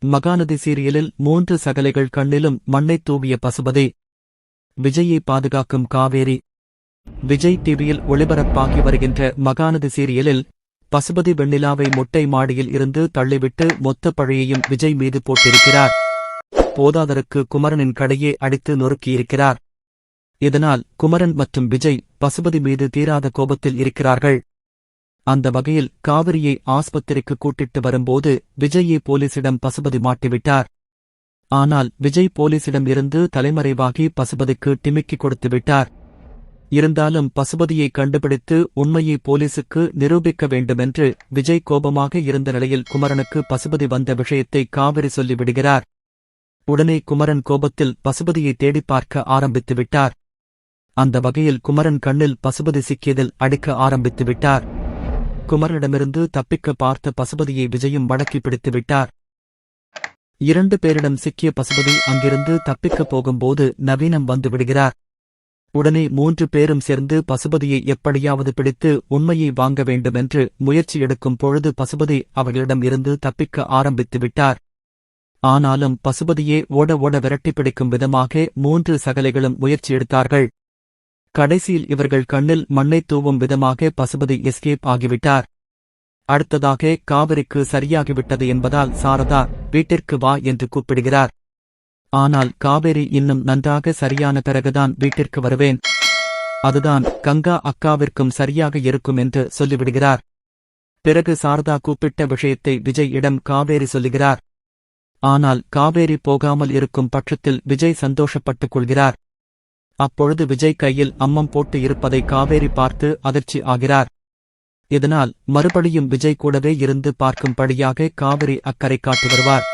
மகாநதி சீரியலில் 3 சகலைகள் கண்ணிலும் மண்ணைத் தூவிய பசுபதி. விஜயை பாதுகாக்கும் காவேரி. விஜய் டிவியில் ஒளிபரப்பாகி வருகின்ற மகாநதி சீரியலில் பசுபதி வெண்ணிலாவை மொட்டை மாடியில் இருந்து தள்ளிவிட்டு மொத்த பழியையும் விஜய் மீது போட்டிருக்கிறார். போதாதற்கு குமரனின் கடையே அடித்து நொறுக்கியிருக்கிறார். இதனால் குமரன் மற்றும் விஜய் பசுபதி மீது தீராத கோபத்தில் இருக்கிறார்கள். அந்த வகையில் காவிரியை ஆஸ்பத்திரிக்கு கூட்டிட்டு வரும்போது விஜயை போலீசிடம் பசுபதி மாட்டிவிட்டார். ஆனால் விஜய் போலீசிடம் இருந்து தலைமறைவாகி பசுபதிக்கு டிமிக்கி கொடுத்துவிட்டார். இருந்தாலும் பசுபதியை கண்டுபிடித்து உண்மையை போலீசுக்கு நிரூபிக்க வேண்டுமென்று விஜய் கோபமாக இருந்த நிலையில் குமரனுக்கு பசுபதி வந்த விஷயத்தை காவிரி சொல்லிவிடுகிறார். உடனே குமரன் கோபத்தில் பசுபதியை தேடிப் பார்க்க ஆரம்பித்துவிட்டார். அந்த வகையில் குமரன் கண்ணில் பசுபதி சிக்கியதில் அடிக்க ஆரம்பித்துவிட்டார். குமரனிடமிருந்து தப்பிக்க பார்த்த பசுபதியை விஜயும் மடக்கி பிடித்துவிட்டார். 2 பேரிடம் சிக்கிய பசுபதி அங்கிருந்து தப்பிக்கப் போகும்போது நவீனம் வந்து விடுகிறார். உடனே 3 பேரும் சேர்ந்து பசுபதியை எப்படியாவது பிடித்து உண்மையை வாங்க வேண்டுமென்று முயற்சி எடுக்கும் பொழுது பசுபதி அவர்களிடம் இருந்து தப்பிக்க ஆரம்பித்துவிட்டார். ஆனாலும் பசுபதியே ஓட ஓட விரட்டி பிடிக்கும் விதமாக 3 சகலைகளும் முயற்சி எடுத்தார்கள். கடைசியில் இவர்கள் கண்ணில் மண்ணைத் தூவும் விதமாக பசுபதி எஸ்கேப் ஆகிவிட்டார். அடுத்ததாக காவிரிக்கு சரியாகிவிட்டது என்பதால் சாரதா வீட்டிற்கு வா என்று கூப்பிடுகிறார். ஆனால் காவேரி இன்னும் நன்றாக சரியான பிறகுதான் வீட்டிற்கு வருவேன், அதுதான் கங்கா அக்காவிற்கும் சரியாக இருக்கும் என்று சொல்லிவிடுகிறார். பிறகு சாரதா கூப்பிட்ட விஷயத்தை விஜய் இடம் காவேரி சொல்லுகிறார். ஆனால் காவேரி போகாமல் இருக்கும் பட்சத்தில் விஜய் சந்தோஷப்பட்டுக் கொள்கிறார். அப்பொழுது விஜய் கையில் அம்மம் போட்டு இருப்பதை காவேரி பார்த்து அதிர்ச்சி ஆகிறார். இதனால் மறுபடியும் விஜய் கூடவே இருந்து பார்க்கும்படியாக காவிரி அக்கறை காட்டி வருவார்.